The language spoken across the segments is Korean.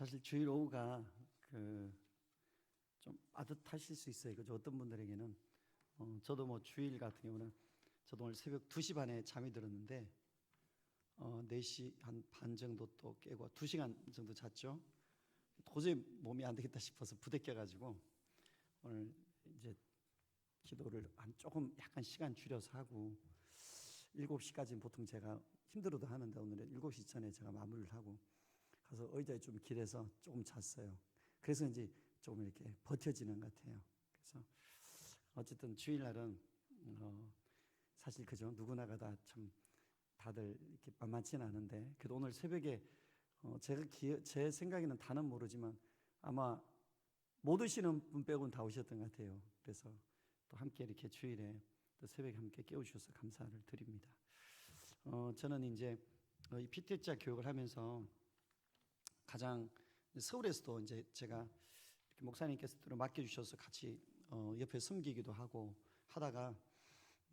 사실 주일 오후가 좀 빠듯하실 수 있어요. 그죠? 어떤 분들에게는 저도 뭐 주일 같은 경우는 저도 오늘 새벽 2시 반에 잠이 들었는데 4시 한 반 정도 또 깨고 2시간 정도 잤죠. 도저히 몸이 안 되겠다 싶어서 부대껴 가지고 오늘 이제 기도를 한 조금 약간 시간 줄여서 하고 7시까지는 보통 제가 힘들어도 하는데 오늘은 7시 전에 제가 마무리를 하고 가서 의자에 좀 길에서 조금 잤어요. 그래서 이제 조금 이렇게 버텨지는 것 같아요. 그래서 어쨌든 주일날은 사실 그죠, 누구나가 다 참 다들 이렇게 만만치는 않은데 그래도 오늘 새벽에 제 생각에는 다는 모르지만 아마 못 오시는 분 빼고는 다 오셨던 것 같아요. 그래서 또 함께 이렇게 주일에 또 새벽에 함께 깨워주셔서 감사를 드립니다. 저는 이제 이 피트자 교육을 하면서 가장 서울에서도 이제 제가 목사님께서 맡겨주셔서 같이 옆에 섬기기도 하고 하다가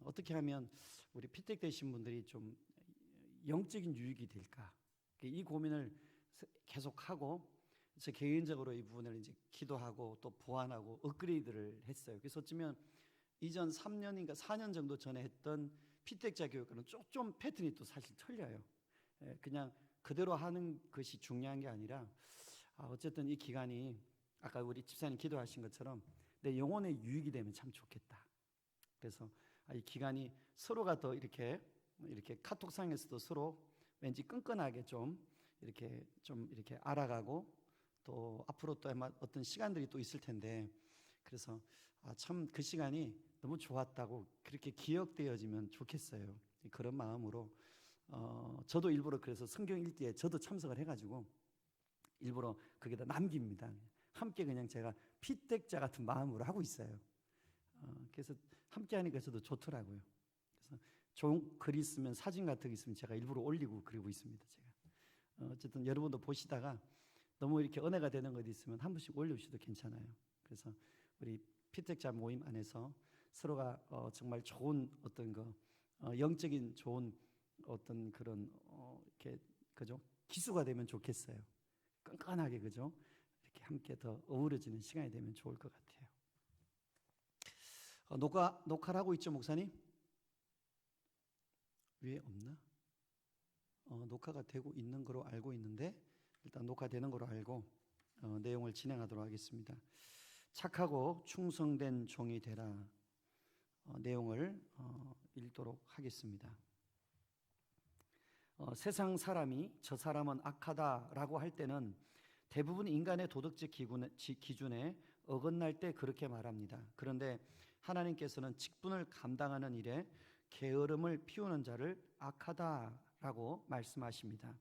어떻게 하면 우리 피택 되신 분들이 좀 영적인 유익이 될까, 이 고민을 계속하고 제 개인적으로 이 부분을 이제 기도하고 또 보완하고 업그레이드를 했어요. 그래서 어쩌면 이전 3년인가 4년 정도 전에 했던 피택자 교육과는 좀 패턴이 또 사실 틀려요. 그냥 그대로 하는 것이 중요한 게 아니라 어쨌든 이 기간이 아까 우리 집사님 기도하신 것처럼 내 영혼의 유익이 되면 참 좋겠다. 그래서 이 기간이 서로가 더 이렇게 카톡상에서도 서로 왠지 끈끈하게 좀 이렇게 알아가고 또 앞으로 또 아마 어떤 시간들이 또 있을 텐데 그래서 참 그 시간이 너무 좋았다고 그렇게 기억되어지면 좋겠어요. 그런 마음으로 저도 일부러 그래서 성경 읽기에 저도 참석을 해가지고 일부러 거기다 남깁니다. 함께 그냥 제가 피택자 같은 마음으로 하고 있어요. 그래서 함께 하니까 저도 좋더라고요. 그래서 좋은 글이 있으면 사진 같은 게 있으면 제가 일부러 올리고 그리고 있습니다. 제가 어쨌든 여러분도 보시다가 너무 이렇게 은혜가 되는 것 있으면 한 번씩 올려주셔도 괜찮아요. 그래서 우리 피택자 모임 안에서 서로가 정말 좋은 어떤 영적인 좋은 어떤 그런 이렇게 그죠, 기수가 되면 좋겠어요. 끈끈하게 그죠, 이렇게 함께 더 어우러지는 시간이 되면 좋을 것 같아요. 녹화를 하고 있죠, 목사님? 위에 없나? 녹화가 되고 있는 거로 알고 있는데 일단 녹화되는 거로 알고 내용을 진행하도록 하겠습니다. 착하고 충성된 종이 되라. 내용을 읽도록 하겠습니다. 세상 사람이 저 사람은 악하다라고 할 때는 대부분 인간의 도덕적 기준에 어긋날 때 그렇게 말합니다. 그런데 하나님께서는 직분을 감당하는 일에 게으름을 피우는 자를 악하다라고 말씀하십니다.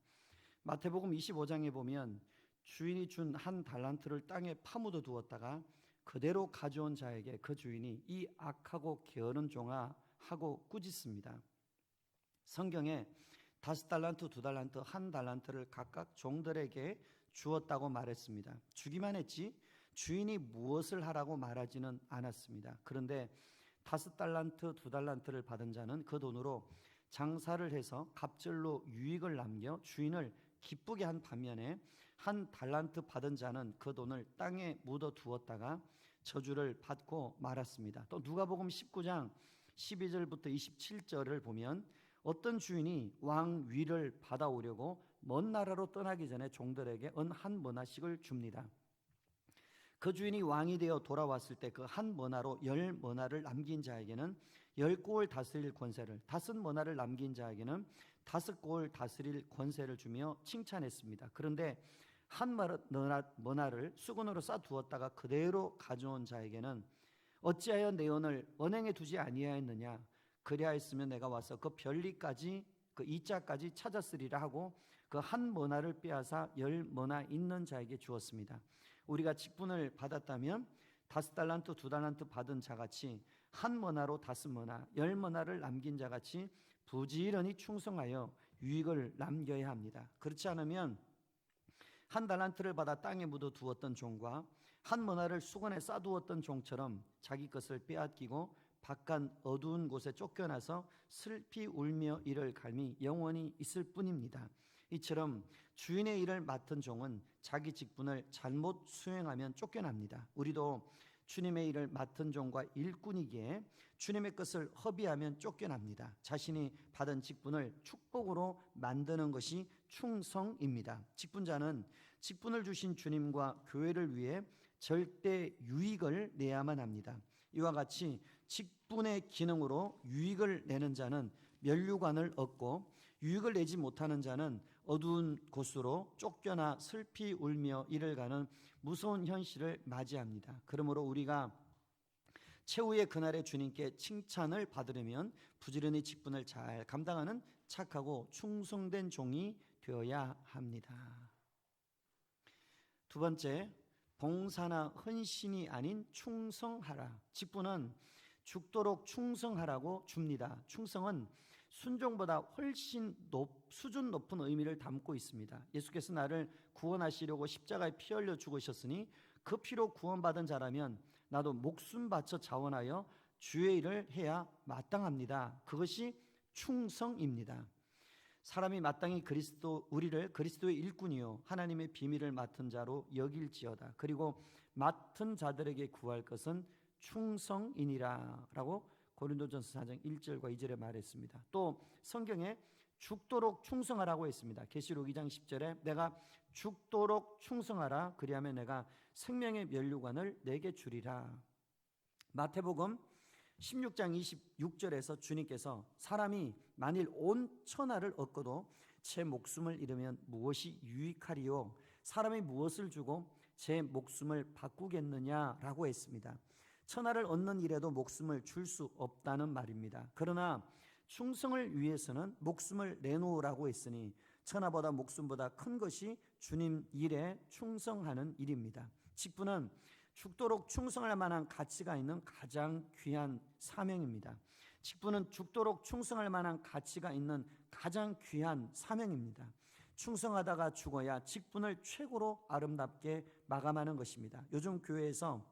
마태복음 25장에 보면 주인이 준 한 달란트를 땅에 파묻어 두었다가 그대로 가져온 자에게 그 주인이 이 악하고 게으른 종아 하고 꾸짖습니다. 성경에 5달란트, 2달란트, 1달란트를 각각 종들에게 주었다고 말했습니다. 주기만 했지 주인이 무엇을 하라고 말하지는 않았습니다. 그런데 5달란트, 2달란트를 받은 자는 그 돈으로 장사를 해서 갑절로 유익을 남겨 주인을 기쁘게 한 반면에 1달란트 받은 자는 그 돈을 땅에 묻어 두었다가 저주를 받고 말았습니다. 또 누가복음 19장 12절부터 27절을 보면 어떤 주인이 왕 위를 받아오려고 먼 나라로 떠나기 전에 종들에게 은 한 머나씩을 줍니다. 그 주인이 왕이 되어 돌아왔을 때 그 한 머나로 10머나를 남긴 자에게는 10골 다스릴 권세를, 5머나를 남긴 자에게는 5골 다스릴 권세를 주며 칭찬했습니다. 그런데 한 머나를 수건으로 싸두었다가 그대로 가져온 자에게는 어찌하여 내 은을 은행에 두지 아니하였느냐, 그리하였으면 내가 와서 그 별리까지 그 이자까지 찾았으리라 하고 그 한 머나를 빼앗아 10머나 있는 자에게 주었습니다. 우리가 직분을 받았다면 5달란트, 2달란트 받은 자같이 1머나로 5머나, 10머나를 남긴 자같이 부지런히 충성하여 유익을 남겨야 합니다. 그렇지 않으면 1달란트를 받아 땅에 묻어 두었던 종과 1머나를 수건에 싸두었던 종처럼 자기 것을 빼앗기고 바깥 어두운 곳에 쫓겨나서 슬피 울며 이를 갈미 영원히 있을 뿐입니다. 이처럼 주인의 일을 맡은 종은 자기 직분을 잘못 수행하면 쫓겨납니다. 우리도 주님의 일을 맡은 종과 일꾼이기에 주님의 것을 허비하면 쫓겨납니다. 자신이 받은 직분을 축복으로 만드는 것이 충성입니다. 직분자는 직분을 주신 주님과 교회를 위해 절대 유익을 내야만 합니다. 이와 같이 직분의 기능으로 유익을 내는 자는 면류관을 얻고, 유익을 내지 못하는 자는 어두운 곳으로 쫓겨나 슬피 울며 이를 가는 무서운 현실을 맞이합니다. 그러므로 우리가 최후의 그날에 주님께 칭찬을 받으려면 부지런히 직분을 잘 감당하는 착하고 충성된 종이 되어야 합니다. 두 번째, 봉사나 헌신이 아닌 충성하라. 직분은 죽도록 충성하라고 줍니다. 충성은 순종보다 훨씬 수준 높은 의미를 담고 있습니다. 예수께서 나를 구원하시려고 십자가에 피 흘려 죽으셨으니 그 피로 구원받은 자라면 나도 목숨 바쳐 자원하여 주의 일을 해야 마땅합니다. 그것이 충성입니다. 사람이 마땅히 우리를 그리스도의 일꾼이요 하나님의 비밀을 맡은 자로 여길지어다. 그리고 맡은 자들에게 구할 것은 충성이니라 라고 고린도전서 4장 1절과 2절에 말했습니다. 또 성경에 죽도록 충성하라고 했습니다. 계시록 2장 10절에 내가 죽도록 충성하라, 그리하면 내가 생명의 면류관을 내게 주리라. 마태복음 16장 26절에서 주님께서 사람이 만일 온 천하를 얻고도 제 목숨을 잃으면 무엇이 유익하리요? 사람이 무엇을 주고 제 목숨을 바꾸겠느냐라고 했습니다. 천하를 얻는 일에도 목숨을 줄 수 없다는 말입니다. 그러나 충성을 위해서는 목숨을 내놓으라고 했으니 천하보다 목숨보다 큰 것이 주님 일에 충성하는 일입니다. 직분은 죽도록 충성할 만한 가치가 있는 가장 귀한 사명입니다. 직분은 죽도록 충성할 만한 가치가 있는 가장 귀한 사명입니다. 충성하다가 죽어야 직분을 최고로 아름답게 마감하는 것입니다. 요즘 교회에서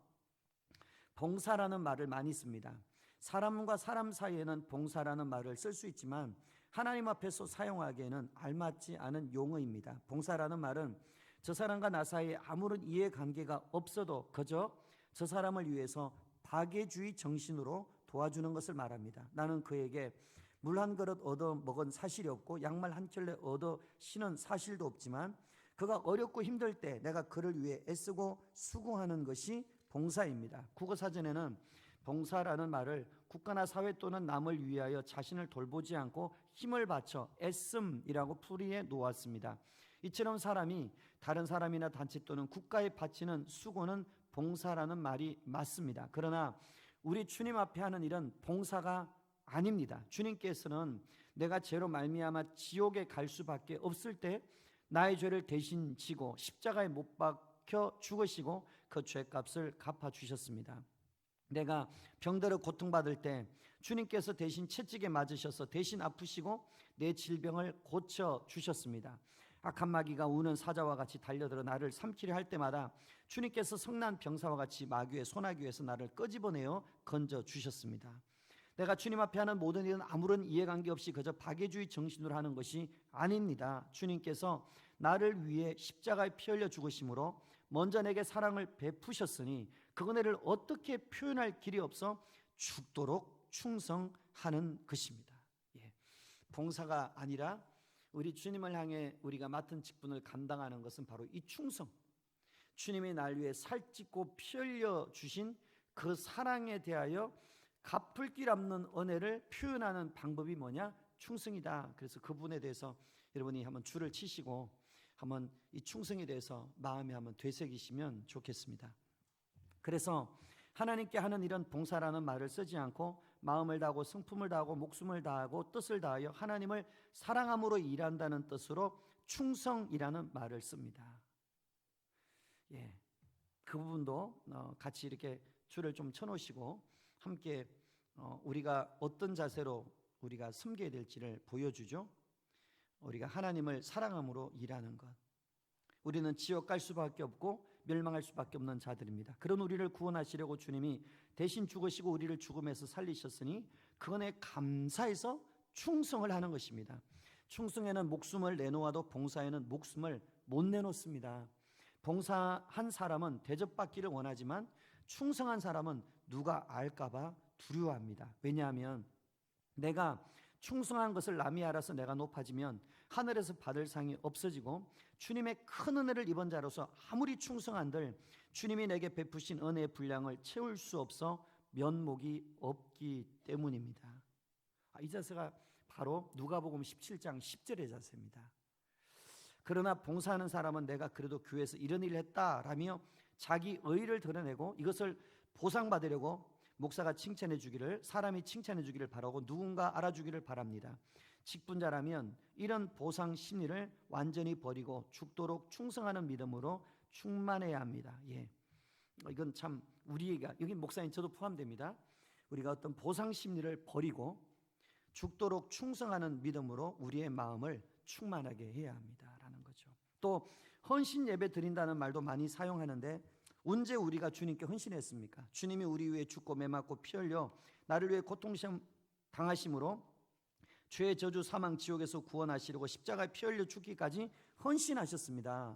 봉사라는 말을 많이 씁니다. 사람과 사람 사이에는 봉사라는 말을 쓸 수 있지만 하나님 앞에서 사용하기에는 알맞지 않은 용어입니다. 봉사라는 말은 저 사람과 나 사이에 아무런 이해관계가 없어도 그저 저 사람을 위해서 박애주의 정신으로 도와주는 것을 말합니다. 나는 그에게 물 한 그릇 얻어 먹은 사실이 없고 양말 한 켤레 얻어 신은 사실도 없지만 그가 어렵고 힘들 때 내가 그를 위해 애쓰고 수고하는 것이 봉사입니다. 국어사전에는 봉사라는 말을 국가나 사회 또는 남을 위하여 자신을 돌보지 않고 힘을 바쳐 애씀이라고 풀이해 놓았습니다. 이처럼 사람이 다른 사람이나 단체 또는 국가에 바치는 수고는 봉사라는 말이 맞습니다. 그러나 우리 주님 앞에 하는 일은 봉사가 아닙니다. 주님께서는 내가 죄로 말미암아 지옥에 갈 수밖에 없을 때 나의 죄를 대신 지고 십자가에 못 박혀 죽으시고 그 죄값을 갚아주셨습니다. 내가 병들어 고통받을 때 주님께서 대신 채찍에 맞으셔서 대신 아프시고 내 질병을 고쳐주셨습니다. 악한 마귀가 우는 사자와 같이 달려들어 나를 삼키려 할 때마다 주님께서 성난 병사와 같이 마귀의 소나기에서 나를 끄집어내어 건져주셨습니다. 내가 주님 앞에 하는 모든 일은 아무런 이해관계 없이 그저 박애주의 정신으로 하는 것이 아닙니다. 주님께서 나를 위해 십자가에 피 흘려 죽으심으로 먼저 내게 사랑을 베푸셨으니 그 은혜를 어떻게 표현할 길이 없어 죽도록 충성하는 것입니다. 봉사가 아니라 우리 주님을 향해 우리가 맡은 직분을 감당하는 것은 바로 이 충성. 주님이 날 위해 살찌고 피 흘려 주신 그 사랑에 대하여 갚을 길 없는 은혜를 표현하는 방법이 뭐냐? 충성이다. 그래서 그분에 대해서 여러분이 한번 줄을 치시고 한번 이 충성에 대해서 마음에 한번 되새기시면 좋겠습니다. 그래서 하나님께 하는 일은 봉사라는 말을 쓰지 않고 마음을 다하고 성품을 다하고 목숨을 다하고 뜻을 다하여 하나님을 사랑함으로 일한다는 뜻으로 충성이라는 말을 씁니다. 그 부분도 같이 이렇게 줄을 좀 쳐놓으시고 함께 우리가 어떤 자세로 우리가 섬겨야 될지를 보여주죠. 우리가 하나님을 사랑함으로 일하는 것. 우리는 지옥 갈 수밖에 없고 멸망할 수밖에 없는 자들입니다. 그런 우리를 구원하시려고 주님이 대신 죽으시고 우리를 죽음에서 살리셨으니 그 은혜에 감사해서 충성을 하는 것입니다. 충성에는 목숨을 내놓아도 봉사에는 목숨을 못 내놓습니다. 봉사한 사람은 대접받기를 원하지만 충성한 사람은 누가 알까봐 두려워합니다. 왜냐하면 내가 충성한 것을 남이 알아서 내가 높아지면 하늘에서 받을 상이 없어지고 주님의 큰 은혜를 입은 자로서 아무리 충성한들 주님이 내게 베푸신 은혜의 분량을 채울 수 없어 면목이 없기 때문입니다. 이 자세가 바로 누가복음 17장 10절의 자세입니다. 그러나 봉사하는 사람은 내가 그래도 교회에서 이런 일을 했다라며 자기 의의를 드러내고 이것을 보상받으려고 목사가 칭찬해 주기를, 사람이 칭찬해 주기를 바라고 누군가 알아주기를 바랍니다. 직분자라면 이런 보상 심리를 완전히 버리고 죽도록 충성하는 믿음으로 충만해야 합니다. 이건 참 우리가, 여기 목사님 저도 포함됩니다. 우리가 어떤 보상 심리를 버리고 죽도록 충성하는 믿음으로 우리의 마음을 충만하게 해야 합니다라는 거죠. 또 헌신 예배 드린다는 말도 많이 사용하는데 언제 우리가 주님께 헌신했습니까? 주님이 우리 위해 죽고 매맞고 피 흘려 나를 위해 고통심 당하심으로 죄의 저주 사망 지옥에서 구원하시려고 십자가에 피 흘려 죽기까지 헌신하셨습니다.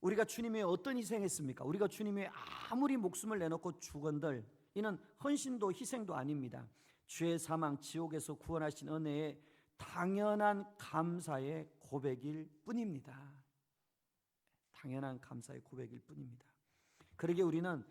우리가 주님 위해 어떤 희생했습니까? 우리가 주님 위해 아무리 목숨을 내놓고 죽은들 이는 헌신도 희생도 아닙니다. 죄의 사망 지옥에서 구원하신 은혜의 당연한 감사의 고백일 뿐입니다. 당연한 감사의 고백일 뿐입니다. 그러기에 우리는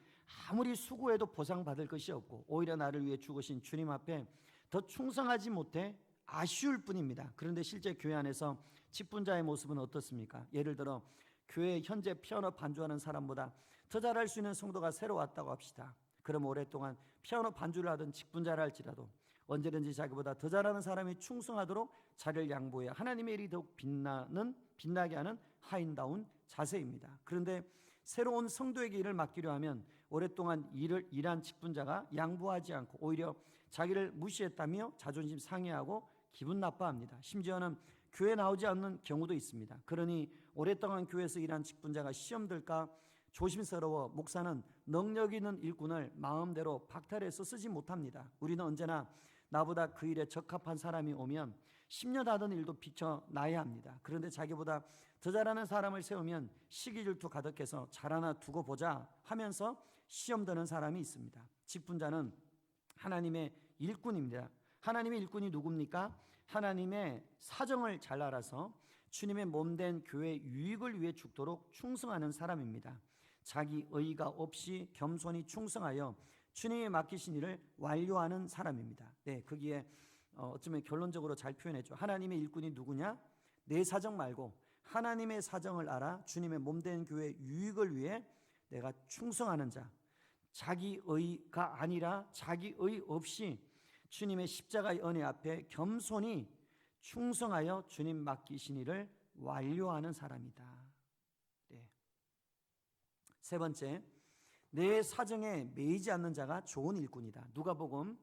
아무리 수고해도 보상받을 것이 없고 오히려 나를 위해 죽으신 주님 앞에 더 충성하지 못해 아쉬울 뿐입니다. 그런데 실제 교회 안에서 직분자의 모습은 어떻습니까? 예를 들어 교회에 현재 피아노 반주하는 사람보다 더 잘할 수 있는 성도가 새로 왔다고 합시다. 그럼 오랫동안 피아노 반주를 하던 직분자라 할지라도 언제든지 자기보다 더 잘하는 사람이 충성하도록 자리를 양보해 하나님의 일이 더욱 빛나게 하는 하인다운 자세입니다. 그런데 새로운 성도에게 일을 맡기려 하면 오랫동안 일한 직분자가 양보하지 않고 오히려 자기를 무시했다며 자존심 상해하고 기분 나빠합니다. 심지어는 교회에 나오지 않는 경우도 있습니다. 그러니 오랫동안 교회에서 일한 직분자가 시험 들까 조심스러워 목사는 능력 있는 일꾼을 마음대로 박탈해서 쓰지 못합니다. 우리는 언제나 나보다 그 일에 적합한 사람이 오면 10년 하던 일도 비춰놔야 합니다. 그런데 자기보다 더 잘하는 사람을 세우면 시기 질투 가득해서 잘하나 두고 보자 하면서 시험 드는 사람이 있습니다. 직분자는 하나님의 일꾼입니다. 하나님의 일꾼이 누굽니까? 하나님의 사정을 잘 알아서 주님의 몸된 교회 유익을 위해 죽도록 충성하는 사람입니다. 자기 의의가 없이 겸손히 충성하여 주님이 맡기신 일을 완료하는 사람입니다. 거기에 어쩌면 결론적으로 잘 표현했죠. 하나님의 일꾼이 누구냐? 내 사정 말고 하나님의 사정을 알아 주님의 몸된 교회 유익을 위해 내가 충성하는 자, 자기 의가 아니라 자기 의 없이 주님의 십자가의 은혜 앞에 겸손히 충성하여 주님 맡기신 일을 완료하는 사람이다. 세 번째, 내 사정에 매이지 않는 자가 좋은 일꾼이다. 누가복음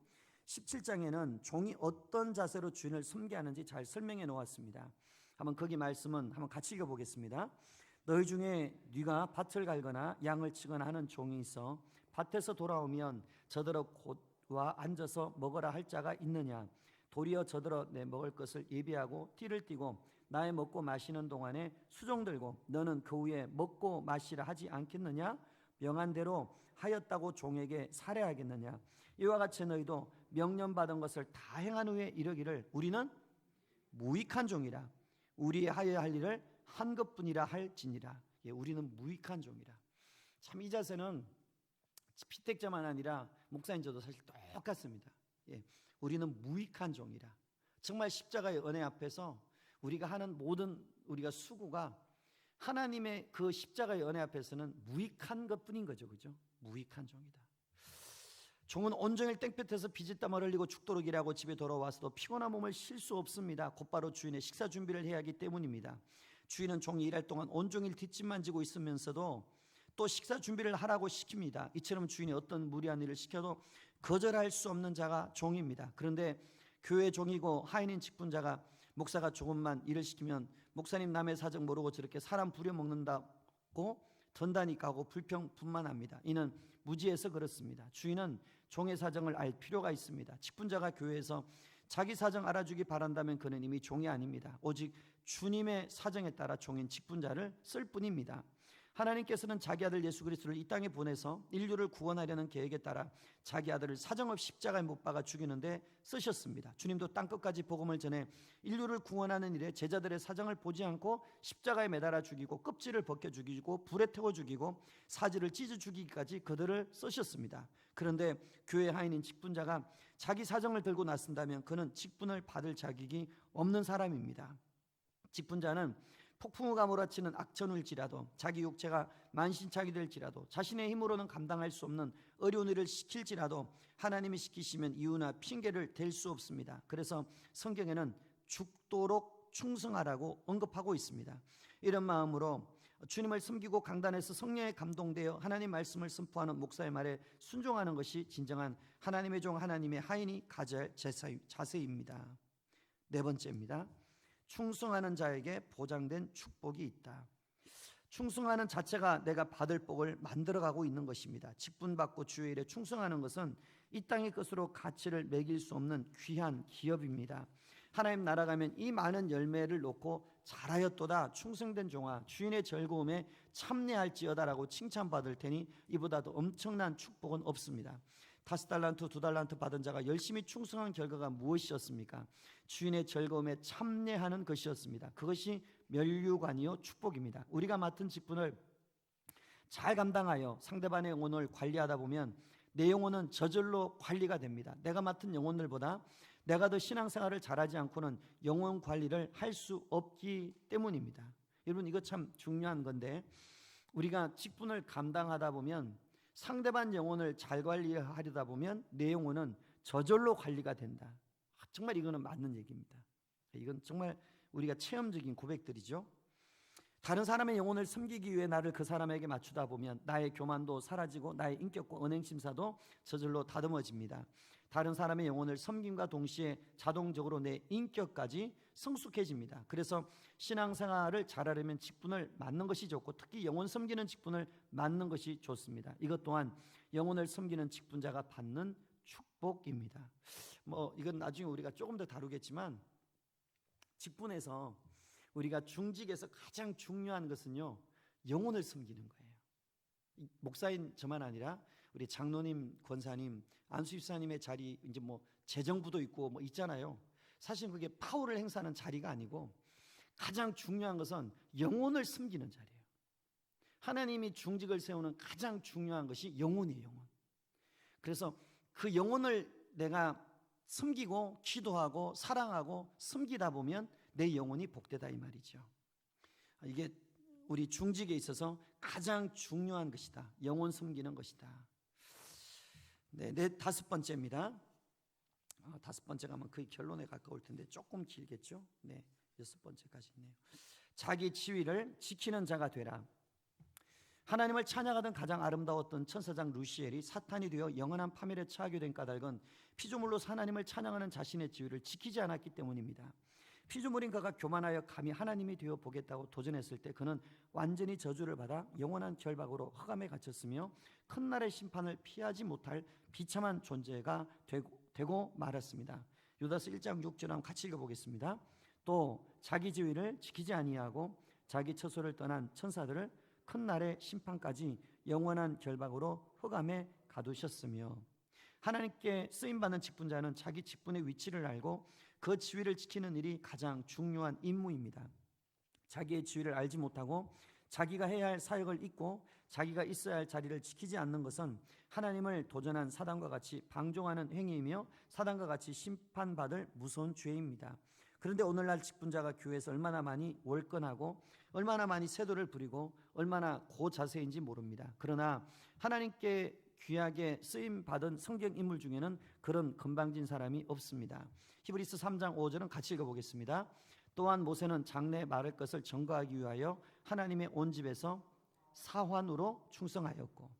17장에는 종이 어떤 자세로 주인을 섬게 하는지 잘 설명해 놓았습니다. 한번 거기 말씀은 한번 같이 읽어보겠습니다. 너희 중에 네가 밭을 갈거나 양을 치거나 하는 종이 있어 밭에서 돌아오면 저더러 곧 와 앉아서 먹으라 할 자가 있느냐? 도리어 저더러 내 먹을 것을 예비하고 띠를 띠고 나의 먹고 마시는 동안에 수종 들고 너는 그 후에 먹고 마시라 하지 않겠느냐? 명한 대로 하였다고 종에게 살해하겠느냐? 이와 같이 너희도 명령받은 것을 다 행한 후에 이르기를 우리는 무익한 종이라 우리 하여야 할 일을 한 것뿐이라 할지니라. 우리는 무익한 종이라. 참 이 자세는 피택자만 아니라 목사님 저도 사실 똑같습니다. 우리는 무익한 종이라. 정말 십자가의 은혜 앞에서 우리가 하는 모든 우리가 수고가 하나님의 그 십자가의 은혜 앞에서는 무익한 것뿐인 거죠. 그죠? 무익한 종이다. 종은 온종일 땡볕에서 비짓땀을 흘리고 죽도록 일하고 집에 돌아와서도 피곤한 몸을 쉴 수 없습니다. 곧바로 주인의 식사 준비를 해야 하기 때문입니다. 주인은 종이 일할 동안 온종일 뒷짐만 지고 있으면서도 또 식사 준비를 하라고 시킵니다. 이처럼 주인이 어떤 무리한 일을 시켜도 거절할 수 없는 자가 종입니다. 그런데 교회 종이고 하인인 직분자가 목사가 조금만 일을 시키면 목사님 남의 사정 모르고 저렇게 사람 부려먹는다고 던다니까 하고 불평분만합니다. 이는 무지해서 그렇습니다. 주인은 종의 사정을 알 필요가 있습니다. 직분자가 교회에서 자기 사정 알아주기 바란다면 그는 이미 종이 아닙니다. 오직 주님의 사정에 따라 종인 직분자를 쓸 뿐입니다. 하나님께서는 자기 아들 예수 그리스도를 이 땅에 보내서 인류를 구원하려는 계획에 따라 자기 아들을 사정없이 십자가에 못 박아 죽이는데 쓰셨습니다. 주님도 땅끝까지 복음을 전해 인류를 구원하는 일에 제자들의 사정을 보지 않고 십자가에 매달아 죽이고 껍질을 벗겨 죽이고 불에 태워 죽이고 사지를 찢어 죽이기까지 그들을 쓰셨습니다. 그런데 교회 하인인 직분자가 자기 사정을 들고 나선다면 그는 직분을 받을 자격이 없는 사람입니다. 직분자는 폭풍우가 몰아치는 악천후일지라도 자기 육체가 만신창이 될지라도 자신의 힘으로는 감당할 수 없는 어려운 일을 시킬지라도 하나님이 시키시면 이유나 핑계를 댈 수 없습니다. 그래서 성경에는 죽도록 충성하라고 언급하고 있습니다. 이런 마음으로 주님을 섬기고 강단에서 성령에 감동되어 하나님 말씀을 선포하는 목사의 말에 순종하는 것이 진정한 하나님의 종 하나님의 하인이 가져야 할 자세입니다. 네 번째입니다. 충성하는 자에게 보장된 축복이 있다. 충성하는 자체가 내가 받을 복을 만들어가고 있는 것입니다. 직분받고 주의 일에 충성하는 것은 이 땅의 것으로 가치를 매길 수 없는 귀한 기업입니다. 하나님 나라 가면 이 많은 열매를 놓고 잘하였도다 충성된 종아 주인의 즐거움에 참여할지어다라고 칭찬받을 테니 이보다도 엄청난 축복은 없습니다. 5달란트 2달란트 받은 자가 열심히 충성한 결과가 무엇이었습니까? 주인의 즐거움에 참여하는 것이었습니다. 그것이 면류관이요 축복입니다. 우리가 맡은 직분을 잘 감당하여 상대방의 영혼을 관리하다 보면 내 영혼은 저절로 관리가 됩니다. 내가 맡은 영혼들보다 내가 더 신앙생활을 잘하지 않고는 영혼 관리를 할 수 없기 때문입니다. 여러분 이거 참 중요한 건데 우리가 직분을 감당하다 보면 상대방 영혼을 잘 관리하려다 보면 내 영혼은 저절로 관리가 된다. 정말 이거는 맞는 얘기입니다. 이건 정말 우리가 체험적인 고백들이죠. 다른 사람의 영혼을 섬기기 위해 나를 그 사람에게 맞추다 보면 나의 교만도 사라지고 나의 인격과 언행심사도 저절로 다듬어집니다. 다른 사람의 영혼을 섬김과 동시에 자동적으로 내 인격까지 성숙해집니다. 그래서 신앙생활을 잘하려면 직분을 맡는 것이 좋고 특히 영혼 섬기는 직분을 맡는 것이 좋습니다. 이것 또한 영혼을 섬기는 직분자가 받는 축복입니다. 이건 나중에 우리가 조금 더 다루겠지만 직분에서 우리가 중직에서 가장 중요한 것은요 영혼을 섬기는 거예요. 목사인 저만 아니라 우리 장로님, 권사님, 안수집사님의 자리 이제 재정부도 있고 있잖아요. 사실 그게 파워를 행사하는 자리가 아니고 가장 중요한 것은 영혼을 섬기는 자리예요. 하나님이 중직을 세우는 가장 중요한 것이 영혼이에요. 영혼. 그래서 그 영혼을 내가 섬기고 기도하고 사랑하고 섬기다 보면 내 영혼이 복되다 이 말이죠. 이게 우리 중직에 있어서 가장 중요한 것이다. 영혼 섬기는 것이다. 네, 5번째입니다. 5번째 가면 거의 결론에 가까울 텐데 조금 길겠죠. 네, 6번째까지 있네요. 자기 지위를 지키는 자가 되라. 하나님을 찬양하던 가장 아름다웠던 천사장 루시엘이 사탄이 되어 영원한 파멸에 처하게 된 까닭은 피조물로 하나님을 찬양하는 자신의 지위를 지키지 않았기 때문입니다. 피조물인 그가 교만하여 감히 하나님이 되어 보겠다고 도전했을 때 그는 완전히 저주를 받아 영원한 결박으로 흑암에 갇혔으며 큰 날의 심판을 피하지 못할 비참한 존재가 되고 말았습니다. 유다서 1장 6절 한번 같이 읽어보겠습니다. 또 자기 지위를 지키지 아니하고 자기 처소를 떠난 천사들을 큰 날의 심판까지 영원한 결박으로 흑암에 가두셨으며 하나님께 쓰임받는 직분자는 자기 직분의 위치를 알고 그 지위를 지키는 일이 가장 중요한 임무입니다. 자기의 지위를 알지 못하고 자기가 해야 할 사역을 잊고 자기가 있어야 할 자리를 지키지 않는 것은 하나님을 도전한 사단과 같이 방종하는 행위이며 사단과 같이 심판받을 무서운 죄입니다. 그런데 오늘날 직분자가 교회에서 얼마나 많이 월권하고 얼마나 많이 세도를 부리고 얼마나 고자세인지 모릅니다. 그러나 하나님께 귀하게 쓰임받은 성경 인물 중에는 그런 건방진 사람이 없습니다. 히브리서 3장 5절은 같이 읽어보겠습니다. 또한 모세는 장래 말할 것을 전거하기 위하여 하나님의 온 집에서 사환으로 충성하였고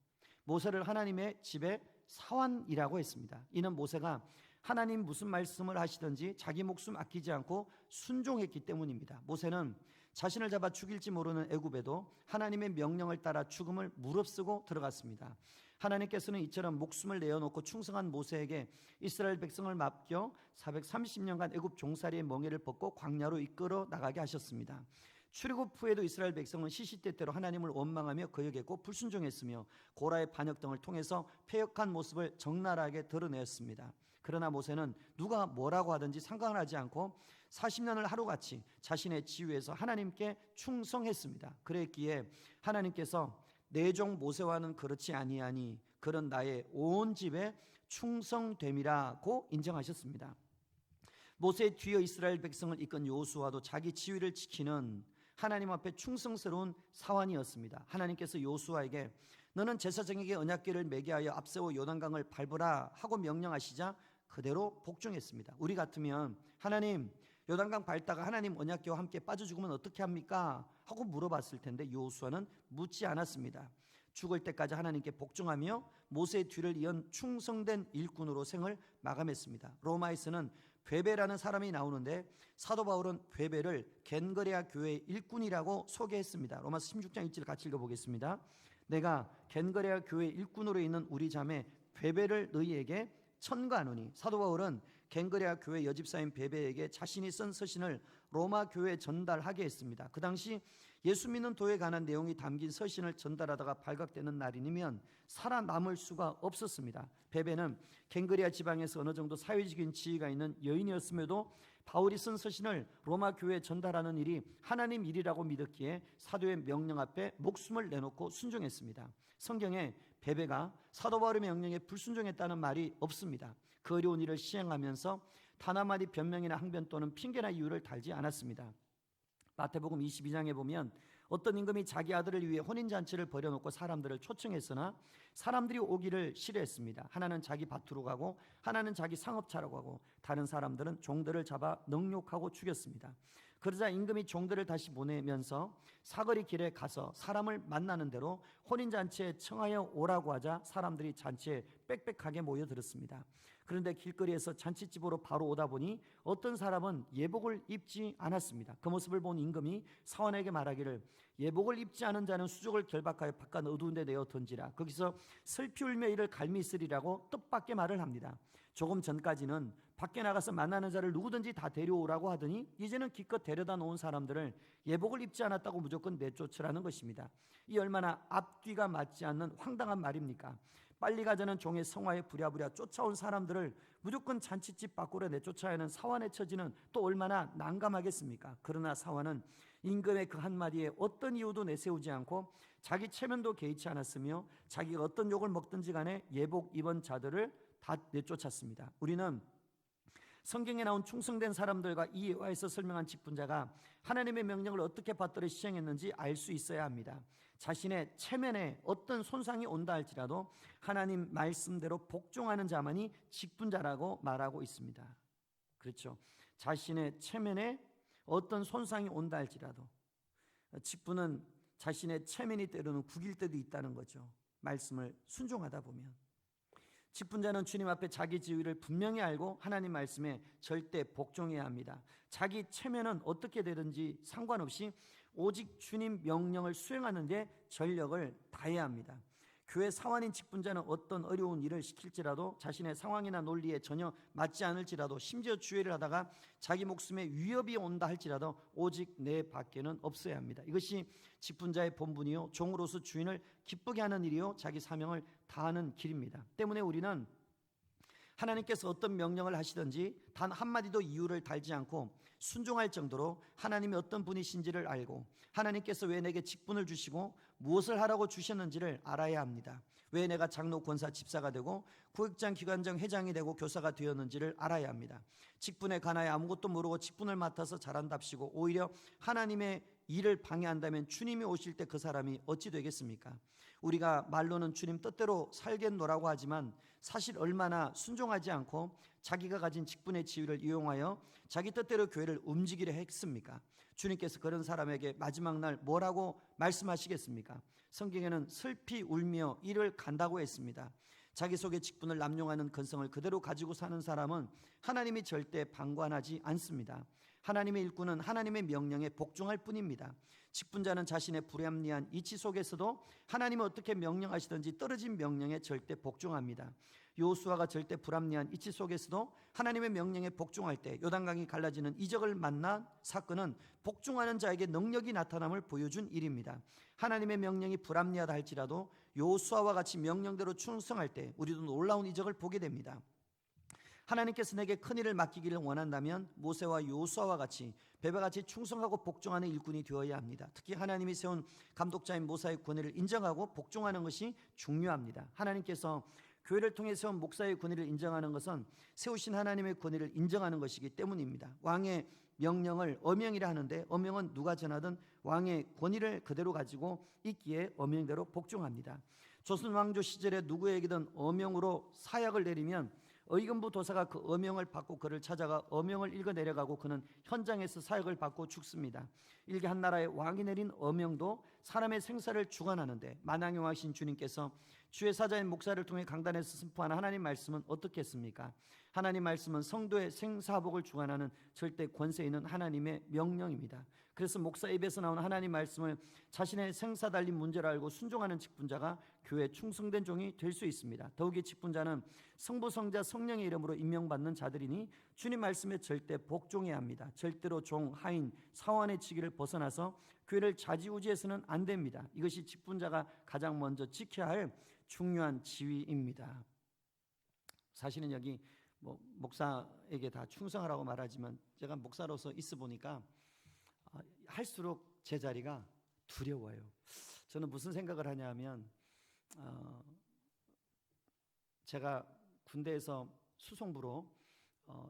모세를 하나님의 집에 사환이라고 했습니다. 이는 모세가 하나님 무슨 말씀을 하시든지 자기 목숨 아끼지 않고 순종했기 때문입니다. 모세는 자신을 잡아 죽일지 모르는 애굽에도 하나님의 명령을 따라 죽음을 무릅쓰고 들어갔습니다. 하나님께서는 이처럼 목숨을 내어놓고 충성한 모세에게 이스라엘 백성을 맡겨 430년간 애굽 종살이의 멍에를 벗고 광야로 이끌어 나가게 하셨습니다. 출애굽 후에도 이스라엘 백성은 시시때때로 하나님을 원망하며 거역했고 불순종했으며 고라의 반역 등을 통해서 패역한 모습을 적나라하게 드러내었습니다. 그러나 모세는 누가 뭐라고 하든지 상관하지 않고 40년을 하루같이 자신의 지위에서 하나님께 충성했습니다. 그랬기에 하나님께서 내 종 모세와는 그렇지 아니하니 그런 나의 온 집에 충성됨이라고 인정하셨습니다. 모세의 뒤에 이스라엘 백성을 이끈 여호수아도 자기 지위를 지키는 하나님 앞에 충성스러운 사환이었습니다. 하나님께서 여호수아에게 너는 제사장에게 언약궤를 매게 하여 앞세워 요단강을 밟으라 하고 명령하시자 그대로 복종했습니다. 우리 같으면 하나님, 요단강 밟다가 하나님 언약궤와 함께 빠져 죽으면 어떻게 합니까? 하고 물어봤을 텐데 여호수아는 묻지 않았습니다. 죽을 때까지 하나님께 복종하며 모세의 뒤를 이은 충성된 일꾼으로 생을 마감했습니다. 로마에서는 베베라는 사람이 나오는데 사도 바울은 베베를 겐거레아 교회의 일꾼이라고 소개했습니다. 로마서 16장 1절 같이 읽어보겠습니다. 내가 겐거레아 교회의 일꾼으로 있는 우리 자매 베베를 너희에게 천가하노니. 사도 바울은 겐거레아 교회 여집사인 베베에게 자신이 쓴 서신을 로마 교회에 전달하게 했습니다. 그 당시 예수 믿는 도에 관한 내용이 담긴 서신을 전달하다가 발각되는 날이면 살아남을 수가 없었습니다. 베베는 겐거레아 지방에서 어느 정도 사회적인 지위가 있는 여인이었음에도 바울이 쓴 서신을 로마 교회에 전달하는 일이 하나님 일이라고 믿었기에 사도의 명령 앞에 목숨을 내놓고 순종했습니다. 성경에 베베가 사도 바울의 명령에 불순종했다는 말이 없습니다. 그 어려운 일을 시행하면서 단 한마디 변명이나 항변 또는 핑계나 이유를 달지 않았습니다. 마태복음 22장에 보면 어떤 임금이 자기 아들을 위해 혼인잔치를 벌여놓고 사람들을 초청했으나 사람들이 오기를 싫어했습니다. 하나는 자기 밭으로 가고 하나는 자기 상업차로 가고 다른 사람들은 종들을 잡아 능욕하고 죽였습니다. 그러자 임금이 종들을 다시 보내면서 사거리 길에 가서 사람을 만나는 대로 혼인잔치에 청하여 오라고 하자 사람들이 잔치에 빽빽하게 모여들었습니다. 그런데 길거리에서 잔치집으로 바로 오다 보니 어떤 사람은 예복을 입지 않았습니다. 그 모습을 본 임금이 사원에게 말하기를 예복을 입지 않은 자는 수족을 결박하여 바깥 어두운 데 내어 던지라. 거기서 슬피 울며 이를 갈미 있으리라고 뜻밖의 말을 합니다. 조금 전까지는 밖에 나가서 만나는 자를 누구든지 다 데려오라고 하더니 이제는 기껏 데려다 놓은 사람들을 예복을 입지 않았다고 무조건 내쫓으라는 것입니다. 이 얼마나 앞뒤가 맞지 않는 황당한 말입니까? 빨리 가자는 종의 성화에 부랴부랴 쫓아온 사람들을 무조건 잔치집 밖으로 내쫓아야 하는 사환의 처지는 또 얼마나 난감하겠습니까? 그러나 사환은 임금의 그 한마디에 어떤 이유도 내세우지 않고 자기 체면도 개의치 않았으며 자기가 어떤 욕을 먹든지 간에 예복 입은 자들을 다 내쫓았습니다. 우리는 성경에 나온 충성된 사람들과 이 예화에서 설명한 직분자가 하나님의 명령을 어떻게 받들어 시행했는지 알 수 있어야 합니다. 자신의 체면에 어떤 손상이 온다 할지라도 하나님 말씀대로 복종하는 자만이 직분자라고 말하고 있습니다. 그렇죠. 자신의 체면에 어떤 손상이 온다 할지라도 직분은 자신의 체면이 때로는 구길 때도 있다는 거죠. 말씀을 순종하다 보면 직분자는 주님 앞에 자기 지위를 분명히 알고 하나님 말씀에 절대 복종해야 합니다. 자기 체면은 어떻게 되든지 상관없이 오직 주님 명령을 수행하는 데 전력을 다해야 합니다. 교회 사환인 직분자는 어떤 어려운 일을 시킬지라도 자신의 상황이나 논리에 전혀 맞지 않을지라도 심지어 주의를 하다가 자기 목숨에 위협이 온다 할지라도 오직 내 밖에는 없어야 합니다. 이것이 직분자의 본분이요 종으로서 주인을 기쁘게 하는 일이요 자기 사명을 다하는 길입니다. 때문에 우리는 하나님께서 어떤 명령을 하시든지 단 한마디도 이유를 달지 않고 순종할 정도로 하나님이 어떤 분이신지를 알고 하나님께서 왜 내게 직분을 주시고 무엇을 하라고 주셨는지를 알아야 합니다. 왜 내가 장로, 권사, 집사가 되고 구역장, 기관장, 회장이 되고 교사가 되었는지를 알아야 합니다. 직분에 관하여 아무것도 모르고 직분을 맡아서 잘한답시고 오히려 하나님의 일을 방해한다면 주님이 오실 때 그 사람이 어찌 되겠습니까? 우리가 말로는 주님 뜻대로 살겠노라고 하지만 사실 얼마나 순종하지 않고 자기가 가진 직분의 지위를 이용하여 자기 뜻대로 교회를 움직이려 했습니까? 주님께서 그런 사람에게 마지막 날 뭐라고 말씀하시겠습니까? 성경에는 슬피 울며 이를 간다고 했습니다. 자기 속의 직분을 남용하는 근성을 그대로 가지고 사는 사람은 하나님이 절대 방관하지 않습니다. 하나님의 일꾼은 하나님의 명령에 복종할 뿐입니다. 직분자는 자신의 불합리한 이치 속에서도 하나님이 어떻게 명령하시든지 떨어진 명령에 절대 복종합니다. 요수아가 절대 불합리한 이치 속에서도 하나님의 명령에 복종할 때 요단강이 갈라지는 이적을 만난 사건은 복종하는 자에게 능력이 나타남을 보여준 일입니다. 하나님의 명령이 불합리하다 할지라도 요수아와 같이 명령대로 충성할 때 우리도 놀라운 이적을 보게 됩니다. 하나님께서 내게 큰 일을 맡기기를 원한다면 모세와 요수아와 같이 베베같이 충성하고 복종하는 일꾼이 되어야 합니다. 특히 하나님이 세운 감독자인 모세의 권위를 인정하고 복종하는 것이 중요합니다. 하나님께서 교회를 통해 세운 목사의 권위를 인정하는 것은 세우신 하나님의 권위를 인정하는 것이기 때문입니다. 왕의 명령을 어명이라 하는데 어명은 누가 전하든 왕의 권위를 그대로 가지고 있기에 어명대로 복종합니다. 조선 왕조 시절에 누구에게든 어명으로 사약을 내리면 의금부 도사가 그 어명을 받고 그를 찾아가 어명을 읽어 내려가고 그는 현장에서 사역을 받고 죽습니다. 일개 한 나라의 왕이 내린 어명도 사람의 생사를 주관하는데 만왕의 왕이신 주님께서 주의 사자인 목사를 통해 강단에서 선포하는 하나님 말씀은 어떻겠습니까? 하나님 말씀은 성도의 생사복을 주관하는 절대 권세 있는 하나님의 명령입니다. 그래서 목사 입에서 나오는 하나님 말씀을 자신의 생사 달린 문제를 알고 순종하는 직분자가 교회에 충성된 종이 될 수 있습니다. 더욱이 직분자는 성부, 성자, 성령의 이름으로 임명받는 자들이니 주님 말씀에 절대 복종해야 합니다. 절대로 종, 하인, 사원의 지기를 벗어나서 교회를 좌지우지해서는 안 됩니다. 이것이 직분자가 가장 먼저 지켜야 할 중요한 지위입니다. 사실은 여기 목사에게 다 충성하라고 말하지만 제가 목사로서 있어 보니까 할수록 제 자리가 두려워요. 저는 무슨 생각을 하냐면 제가 군대에서 수송부로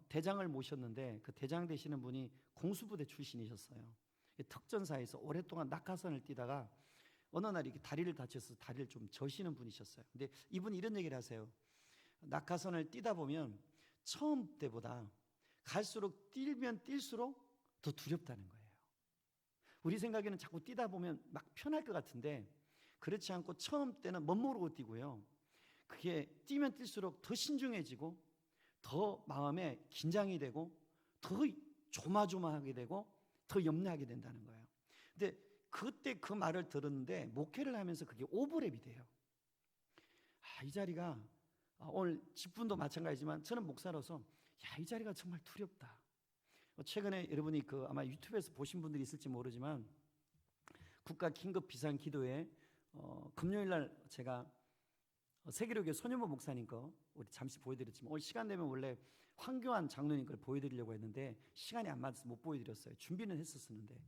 대장을 모셨는데 그 대장 되시는 분이 공수부대 출신이셨어요. 특전사에서 오랫동안 낙하산을 뛰다가 어느 날 이렇게 다리를 다쳐서 다리를 좀 저시는 분이셨어요. 근데 이분이 이런 얘기를 하세요. 낙하산을 뛰다 보면 처음 때보다 갈수록 뛰면 뛸수록 더 두렵다는 거예요. 우리 생각에는 자꾸 뛰다 보면 막 편할 것 같은데 그렇지 않고 처음 때는 멋모르고 뛰고요. 그게 뛰면 뛸수록 더 신중해지고 더 마음에 긴장이 되고 더 조마조마하게 되고 더 염려하게 된다는 거예요. 근데 그때 그 말을 들었는데 목회를 하면서 그게 오버랩이 돼요. 이 자리가 오늘 직분도 마찬가지지만 저는 목사로서 이 자리가 정말 두렵다. 최근에 여러분이 아마 유튜브에서 보신 분들이 있을지 모르지만 국가 긴급 비상 기도회 금요일 날 제가 세계로교회 손현모 목사님 거 우리 잠시 보여드렸지만 오늘 시간 되면 원래 황교안 장로님 걸 보여드리려고 했는데 시간이 안 맞아서 못 보여드렸어요. 준비는 했었는데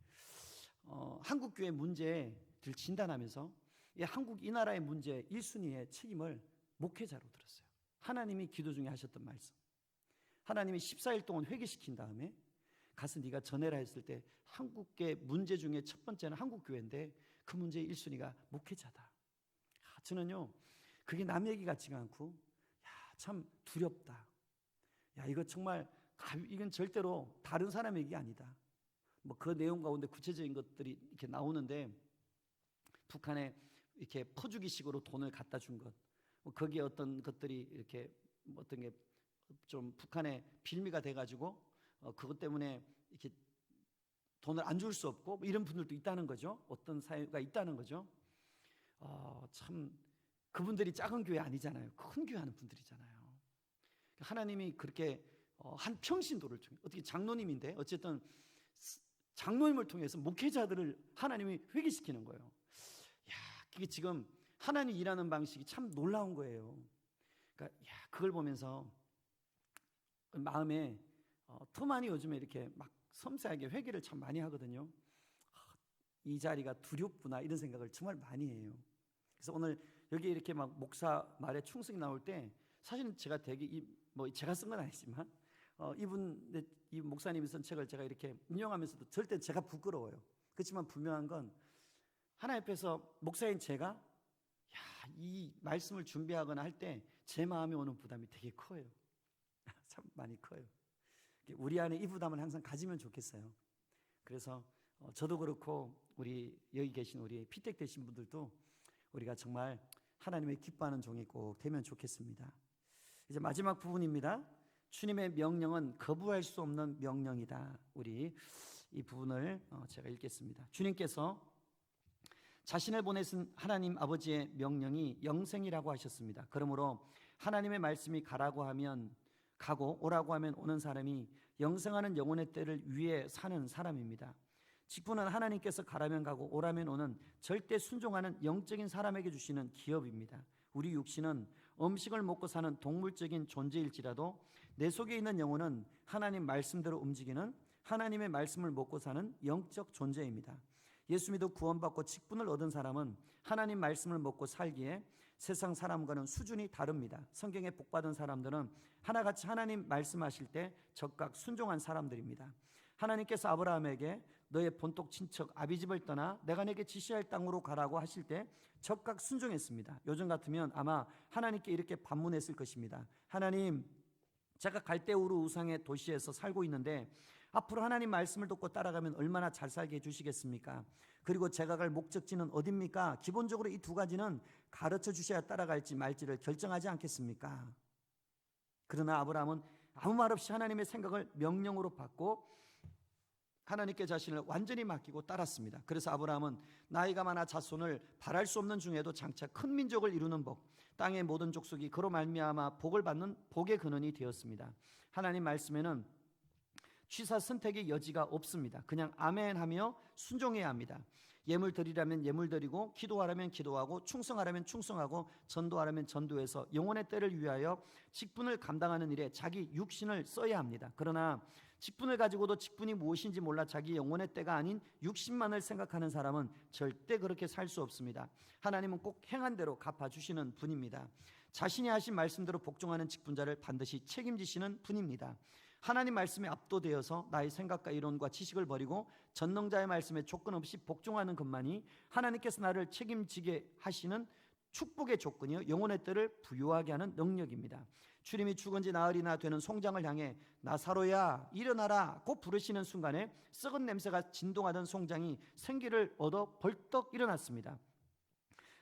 한국교회 문제를 진단하면서 이 나라의 문제 1순위의 책임을 목회자로 들었어요. 하나님이 기도 중에 하셨던 말씀, 하나님이 14일 동안 회개시킨 다음에 가서 네가 전해라 했을 때 한국계 문제 중에 첫 번째는 한국교회인데 그 문제의 1순위가 목회자다. 저는요 그게 남 얘기 같지가 않고 참 두렵다. 이거 정말 이건 절대로 다른 사람 얘기 아니다. 그 내용 가운데 구체적인 것들이 이렇게 나오는데 북한에 이렇게 퍼주기식으로 돈을 갖다 준 것, 거기에 어떤 것들이 이렇게 어떤 게 좀 북한에 빌미가 돼가지고 그것 때문에 이렇게 돈을 안 줄 수 없고 이런 분들도 있다는 거죠. 어떤 사유가 있다는 거죠. 참 그분들이 작은 교회 아니잖아요. 큰 교회 하는 분들이잖아요. 하나님이 그렇게 한 평신도를 통해 어떻게 장로님인데 어쨌든 장로님을 통해서 목회자들을 하나님이 회개시키는 거예요. 이게 지금 하나님이 일하는 방식이 참 놀라운 거예요. 그러니까 그걸 보면서 마음에 터만이 요즘에 이렇게 막 섬세하게 회개를 참 많이 하거든요. 이 자리가 두렵구나 이런 생각을 정말 많이 해요. 그래서 오늘 여기 이렇게 막 목사 말에 충성이 나올 때 사실은 제가 되게 제가 쓴 건 아니지만 이 목사님이 쓴 책을 제가 이렇게 인용하면서도 절대 제가 부끄러워요. 그렇지만 분명한 건 하나님 앞에서 목사인 제가 이 말씀을 준비하거나 할 때 제 마음에 오는 부담이 되게 커요. 참 많이 커요. 우리 안에 이 부담을 항상 가지면 좋겠어요. 그래서 저도 그렇고 우리 여기 계신 우리 피택 되신 분들도 우리가 정말 하나님의 기뻐하는 종이 꼭 되면 좋겠습니다. 이제 마지막 부분입니다. 주님의 명령은 거부할 수 없는 명령이다. 우리 이 부분을 제가 읽겠습니다. 주님께서 자신을 보내신 하나님 아버지의 명령이 영생이라고 하셨습니다. 그러므로 하나님의 말씀이 가라고 하면 가고 오라고 하면 오는 사람이 영생하는 영혼의 때를 위해 사는 사람입니다. 직분은 하나님께서 가라면 가고 오라면 오는 절대 순종하는 영적인 사람에게 주시는 기업입니다. 우리 육신은 음식을 먹고 사는 동물적인 존재일지라도 내 속에 있는 영혼은 하나님 말씀대로 움직이는 하나님의 말씀을 먹고 사는 영적 존재입니다. 예수 믿어 구원받고 직분을 얻은 사람은 하나님 말씀을 먹고 살기에 세상 사람과는 수준이 다릅니다. 성경에 복받은 사람들은 하나같이 하나님 말씀하실 때 적각 순종한 사람들입니다. 하나님께서 아브라함에게 너의 본토 친척 아비집을 떠나 내가 내게 지시할 땅으로 가라고 하실 때 적각 순종했습니다. 요즘 같으면 아마 하나님께 이렇게 반문했을 것입니다. 하나님, 제가 갈대우르 우상의 도시에서 살고 있는데 앞으로 하나님 말씀을 듣고 따라가면 얼마나 잘 살게 해주시겠습니까? 그리고 제가 갈 목적지는 어딥니까? 기본적으로 이 두 가지는 가르쳐 주셔야 따라갈지 말지를 결정하지 않겠습니까? 그러나 아브라함은 아무 말 없이 하나님의 생각을 명령으로 받고 하나님께 자신을 완전히 맡기고 따랐습니다. 그래서 아브라함은 나이가 많아 자손을 바랄 수 없는 중에도 장차 큰 민족을 이루는 복, 땅의 모든 족속이 그로 말미암아 복을 받는 복의 근원이 되었습니다. 하나님 말씀에는 취사 선택의 여지가 없습니다. 그냥 아멘하며 순종해야 합니다. 예물 드리라면 예물 드리고 기도하라면 기도하고 충성하라면 충성하고 전도하라면 전도해서 영혼의 때를 위하여 직분을 감당하는 일에 자기 육신을 써야 합니다. 그러나 직분을 가지고도 직분이 무엇인지 몰라 자기 영혼의 때가 아닌 육신만을 생각하는 사람은 절대 그렇게 살 수 없습니다. 하나님은 꼭 행한 대로 갚아주시는 분입니다. 자신이 하신 말씀대로 복종하는 직분자를 반드시 책임지시는 분입니다. 하나님 말씀에 압도되어서 나의 생각과 이론과 지식을 버리고 전능자의 말씀에 조건 없이 복종하는 것만이 하나님께서 나를 책임지게 하시는 축복의 조건이요 영혼의 때를 부유하게 하는 능력입니다. 주님이 죽은 지 나흘이나 되는 송장을 향해 나사로야 일어나라 꼭 부르시는 순간에 썩은 냄새가 진동하던 송장이 생기를 얻어 벌떡 일어났습니다.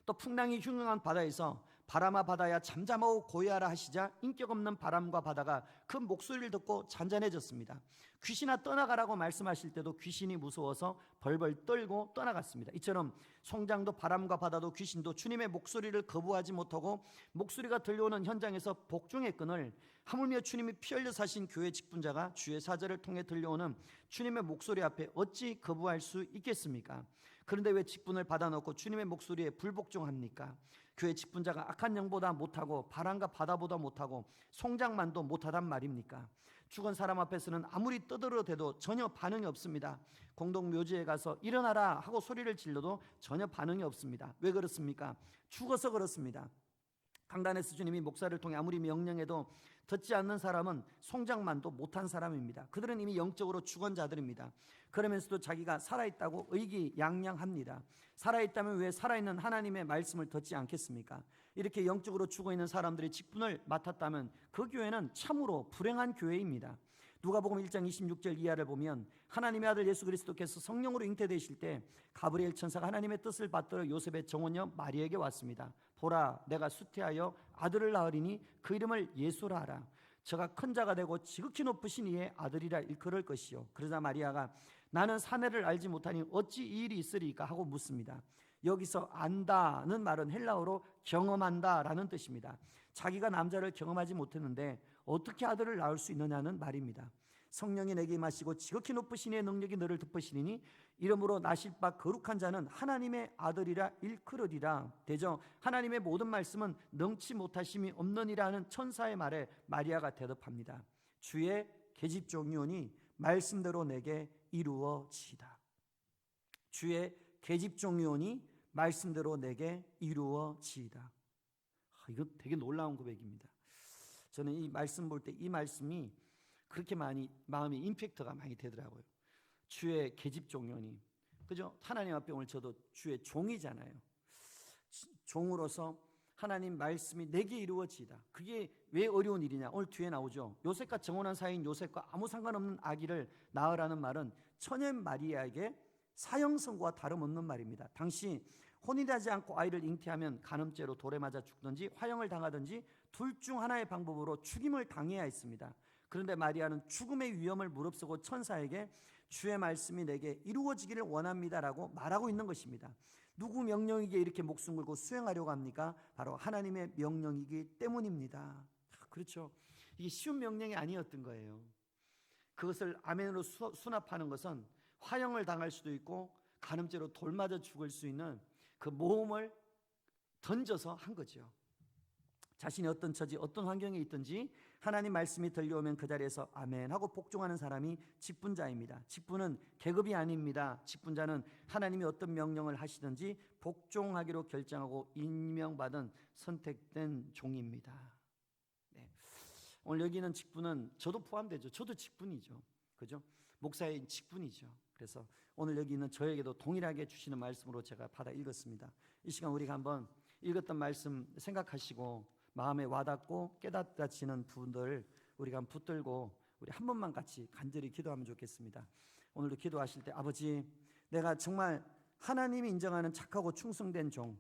또 풍랑이 흉흉한 바다에서 바람아 바다야 잠잠하고 고요하라 하시자 인격 없는 바람과 바다가 그 목소리를 듣고 잔잔해졌습니다. 귀신아 떠나가라고 말씀하실 때도 귀신이 무서워서 벌벌 떨고 떠나갔습니다. 이처럼 송장도 바람과 바다도 귀신도 주님의 목소리를 거부하지 못하고 목소리가 들려오는 현장에서 복종의 끈을 하물며 주님이 피 흘려 사신 교회 직분자가 주의 사절을 통해 들려오는 주님의 목소리 앞에 어찌 거부할 수 있겠습니까? 그런데 왜 직분을 받아놓고 주님의 목소리에 불복종합니까? 교회 직분자가 악한 영보다 못하고 바람과 바다보다 못하고 송장만도 못하단 말입니까? 죽은 사람 앞에서는 아무리 떠들어대도 전혀 반응이 없습니다. 공동묘지에 가서 일어나라 하고 소리를 질러도 전혀 반응이 없습니다. 왜 그렇습니까? 죽어서 그렇습니다. 강단에서 주님이 목사를 통해 아무리 명령해도 듣지 않는 사람은 송장만도 못한 사람입니다. 그들은 이미 영적으로 죽은 자들입니다. 그러면서도 자기가 살아있다고 의기양양합니다. 살아있다면 왜 살아있는 하나님의 말씀을 듣지 않겠습니까? 이렇게 영적으로 죽어있는 사람들이 직분을 맡았다면 그 교회는 참으로 불행한 교회입니다. 누가복음 1장 26절 이하를 보면 하나님의 아들 예수 그리스도께서 성령으로 잉태되실 때 가브리엘 천사가 하나님의 뜻을 받들어 요셉의 정혼녀 마리에게 왔습니다. 보라, 내가 수태하여 아들을 낳으리니 그 이름을 예수라 하라. 저가 큰 자가 되고 지극히 높으신 이의 아들이라 일컬을 것이요. 그러자 마리아가 나는 사내를 알지 못하니 어찌 이 일이 있으리까 하고 묻습니다. 여기서 안다는 말은 헬라어로 경험한다라는 뜻입니다. 자기가 남자를 경험하지 못했는데 어떻게 아들을 낳을 수 있느냐는 말입니다. 성령이 내게 임하시고 지극히 높으신 이의 능력이 너를 덮으시니 이러므로 나실 바 거룩한 자는 하나님의 아들이라 일컬으리라. 대저 하나님의 모든 말씀은 능치 못하심이 없느니라는 천사의 말에 마리아가 대답합니다. 주의 계집종이오니 말씀대로 내게 이루어지이다. 주의 계집종이오니 말씀대로 내게 이루어지이다. 이거 되게 놀라운 고백입니다. 저는 이 말씀 볼 때 이 말씀이 그렇게 많이 마음에 임팩트가 많이 되더라고요. 주의 계집종이오니, 그죠? 하나님 앞에 오늘 저도 주의 종이잖아요. 종으로서 하나님 말씀이 내게 이루어지이다. 그게 왜 어려운 일이냐? 오늘 뒤에 나오죠. 요셉과 정혼한 사이인 요셉과 아무 상관없는 아기를 낳으라는 말은 처녀 마리아에게 사형선고와 다름없는 말입니다. 당시 혼인하지 않고 아이를 잉태하면 간음죄로 돌에 맞아 죽든지 화형을 당하든지 둘 중 하나의 방법으로 죽임을 당해야 했습니다. 그런데 마리아는 죽음의 위험을 무릅쓰고 천사에게 주의 말씀이 내게 이루어지기를 원합니다라고 말하고 있는 것입니다. 누구 명령이기에 이렇게 목숨 걸고 수행하려고 합니까? 바로 하나님의 명령이기 때문입니다. 그렇죠. 이게 쉬운 명령이 아니었던 거예요. 그것을 아멘으로 수납하는 것은 화형을 당할 수도 있고 간음죄로 돌 맞아 죽을 수 있는 그 모험을 던져서 한 거죠. 자신이 어떤 처지, 어떤 환경에 있든지 하나님 말씀이 들려오면 그 자리에서 아멘 하고 복종하는 사람이 직분자입니다. 직분은 계급이 아닙니다. 직분자는 하나님이 어떤 명령을 하시든지 복종하기로 결정하고 임명받은 선택된 종입니다. 네. 오늘 여기 있는 직분은 저도 포함되죠. 저도 직분이죠. 그죠? 목사의 직분이죠. 그래서 오늘 여기 있는 저에게도 동일하게 주시는 말씀으로 제가 받아 읽었습니다. 이 시간 우리가 한번 읽었던 말씀 생각하시고 마음에 와닿고 깨닫다치는 부분들 우리가 한번 붙들고 우리 한 번만 같이 간절히 기도하면 좋겠습니다. 오늘도 기도하실 때 아버지, 내가 정말 하나님이 인정하는 착하고 충성된 종,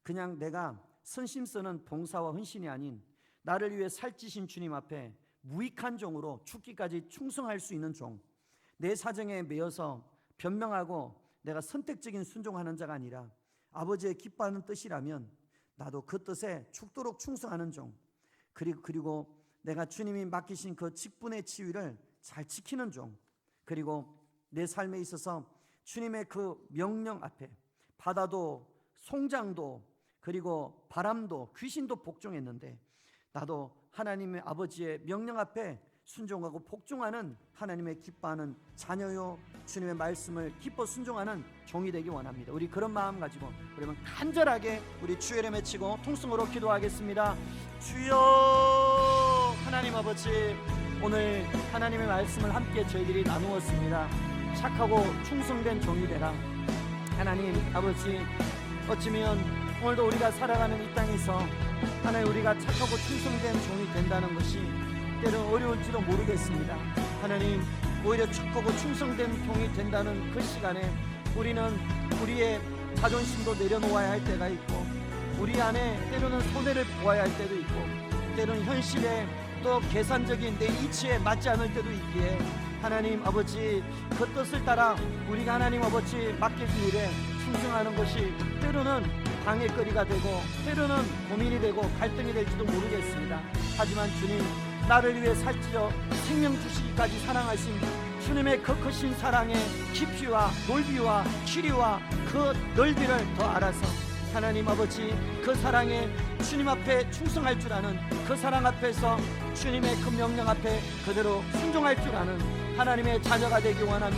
그냥 내가 선심 쓰는 봉사와 헌신이 아닌 나를 위해 살찌신 주님 앞에 무익한 종으로 죽기까지 충성할 수 있는 종, 내 사정에 매여서 변명하고 내가 선택적인 순종하는 자가 아니라 아버지의 기뻐하는 뜻이라면 나도 그 뜻에 죽도록 충성하는 종, 그리고 내가 주님이 맡기신 그 직분의 지위를 잘 지키는 종, 그리고 내 삶에 있어서 주님의 그 명령 앞에 바다도 송장도 그리고 바람도 귀신도 복종했는데 나도 하나님의 아버지의 명령 앞에 순종하고 복종하는 하나님의 기뻐하는 자녀요, 주님의 말씀을 기뻐 순종하는 종이 되기 원합니다. 우리 그런 마음 가지고 그러면 간절하게 우리 주의 이름 외치고 통성으로 기도하겠습니다. 주여, 하나님 아버지, 오늘 하나님의 말씀을 함께 저희들이 나누었습니다. 착하고 충성된 종이 되라. 하나님 아버지, 어쩌면 오늘도 우리가 살아가는 이 땅에서 하나님 우리가 착하고 충성된 종이 된다는 것이 때로는 어려울지도 모르겠습니다. 하나님, 오히려 착하고 충성된 종이 된다는 그 시간에 우리는 우리의 자존심도 내려놓아야 할 때가 있고 우리 안에 때로는 손해를 보아야 할 때도 있고 때로는 현실에 또 계산적인 내 이치에 맞지 않을 때도 있기에 하나님 아버지, 그 뜻을 따라 우리가 하나님 아버지 맡겨진 일에 충성하는 것이 때로는 방해거리가 되고 때로는 고민이 되고 갈등이 될지도 모르겠습니다. 하지만 주님, 나를 위해 살찌려 생명 주시기까지 사랑하신 주님의 그 크신 사랑의 깊이와 넓이와 길이와 그 넓이를 더 알아서 하나님 아버지, 그 사랑에 주님 앞에 충성할 줄 아는, 그 사랑 앞에서 주님의 그 명령 앞에 그대로 순종할 줄 아는 하나님의 자녀가 되기 원하며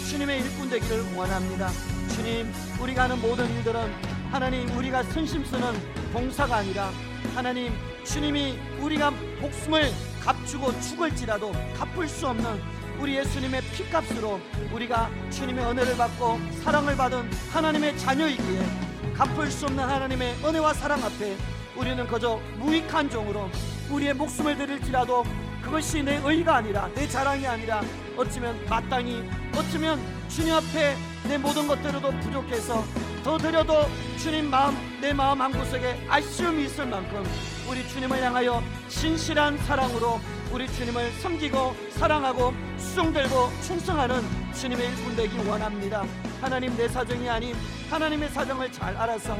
주님의 일꾼 되기를 원합니다. 주님, 우리가 하는 모든 일들은 하나님 우리가 선심 쓰는 봉사가 아니라 하나님 주님이 우리가 목숨을 값주고 죽을지라도 갚을 수 없는 우리 예수님의 피값으로 우리가 주님의 은혜를 받고 사랑을 받은 하나님의 자녀이기에 갚을 수 없는 하나님의 은혜와 사랑 앞에 우리는 그저 무익한 종으로 우리의 목숨을 드릴지라도 그것이 내 의가 아니라 내 자랑이 아니라 어쩌면 마땅히 어쩌면 주님 앞에 내 모든 것들로도 부족해서 더 드려도 주님 마음, 내 마음 한구석에 아쉬움이 있을 만큼 우리 주님을 향하여 신실한 사랑으로 우리 주님을 섬기고 사랑하고 수종들고 충성하는 주님의 일꾼 되기 원합니다. 하나님, 내 사정이 아닌 하나님의 사정을 잘 알아서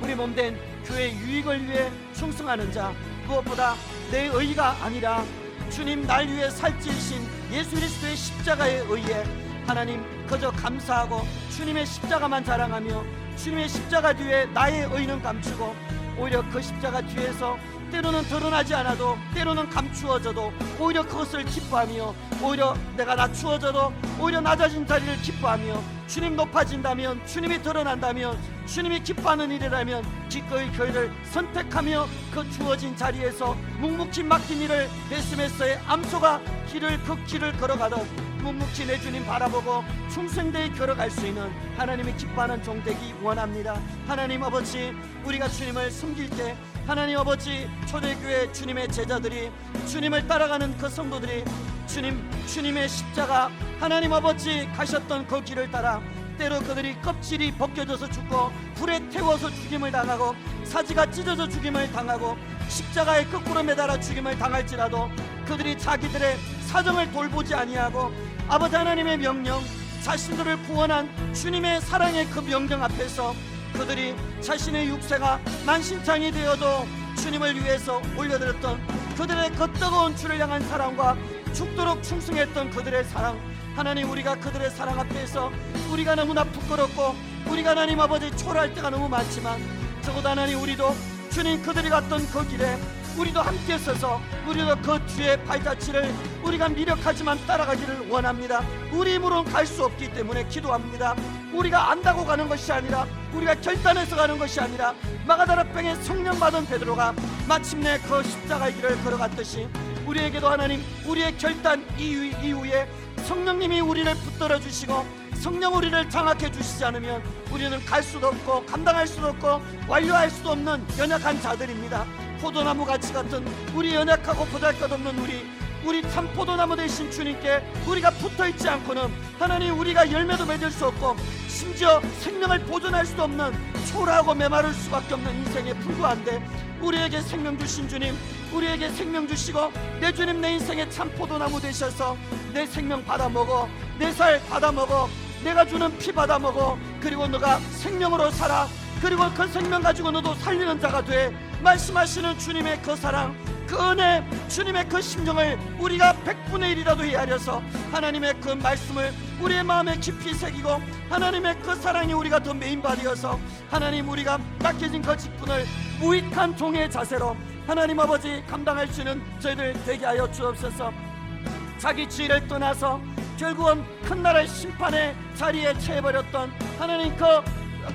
우리 몸된 교회 유익을 위해 충성하는 자, 무엇보다 내 의가 아니라 주님 날 위해 살찌신 예수 그리스도의 십자가에 의해 하나님 그저 감사하고 주님의 십자가만 자랑하며 주님의 십자가 뒤에 나의 의는 감추고 오히려 그 십자가 뒤에서 때로는 드러나지 않아도 때로는 감추어져도 오히려 그것을 기뻐하며 오히려 내가 낮추어져도 오히려 낮아진 자리를 기뻐하며 주님 높아진다면 주님이 드러난다면 주님이 기뻐하는 일이라면 기꺼이 교회를 선택하며 그 주어진 자리에서 묵묵히 맡긴 일을 베스메스의 암소가 그 길을 걸어가듯 묵묵히 내 주님 바라보고 충성되이 걸어갈 수 있는 하나님이 기뻐하는 종 되기 원합니다. 하나님 아버지, 우리가 주님을 섬길 때 하나님 아버지, 초대교회 주님의 제자들이 주님을 따라가는 그 성도들이 주님의 십자가 하나님 아버지 가셨던 그 길을 따라 때로 그들이 껍질이 벗겨져서 죽고 불에 태워서 죽임을 당하고 사지가 찢어져 죽임을 당하고 십자가에 거꾸로 매달아 죽임을 당할지라도 그들이 자기들의 사정을 돌보지 아니하고 아버지 하나님의 명령, 자신들을 구원한 주님의 사랑의 그 명령 앞에서 그들이 자신의 육체가 만신창이 되어도 주님을 위해서 올려드렸던 그들의 그 뜨거운 주를 향한 사랑과 죽도록 충성했던 그들의 사랑, 하나님, 우리가 그들의 사랑 앞에서 우리가 너무나 부끄럽고 우리가 하나님 아버지 초라할 때가 너무 많지만, 적어도 하나님, 우리도 주님 그들이 갔던 그 길에 우리도 함께 서서 우리도 그 뒤에 발자취를 우리가 미력하지만 따라가기를 원합니다. 우리 힘으로는 갈 수 없기 때문에 기도합니다. 우리가 안다고 가는 것이 아니라, 우리가 결단해서 가는 것이 아니라, 마가다락방에 성령 받은 베드로가 마침내 그 십자가의 길을 걸어갔듯이 우리에게도 하나님, 우리의 결단 이후에 성령님이 우리를 붙들어 주시고 성령 우리를 장악해 주시지 않으면 우리는 갈 수도 없고 감당할 수도 없고 완료할 수도 없는 연약한 자들입니다. 포도나무 같이 같은 우리 연약하고 보잘것없는 우리 참 포도나무 되신 주님께 우리가 붙어있지 않고는 하나님, 우리가 열매도 맺을 수 없고 심지어 생명을 보존할 수도 없는 초라하고 메마를 수밖에 없는 인생에 불과한데, 우리에게 생명 주신 주님, 우리에게 생명 주시고 내 주님, 내 인생의 참 포도나무 되셔서 내 생명 받아 먹어, 내 살 받아 먹어, 내가 주는 피 받아 먹어, 그리고 너가 생명으로 살아, 그리고 그 생명 가지고 너도 살리는 자가 돼 말씀하시는 주님의 그 사랑, 그 은혜, 주님의 그 심정을 우리가 100분의 1이라도 헤아려서 하나님의 그 말씀을 우리의 마음에 깊이 새기고 하나님의 그 사랑이 우리가 더 메인바디여서 하나님, 우리가 맡겨진 그 직분을 무익한 종의 자세로 하나님 아버지 감당할 수 있는 저희들 되게 하여 주옵소서. 자기 지위를 떠나서 결국은 큰 나라의 심판의 자리에 처해버렸던 하나님, 그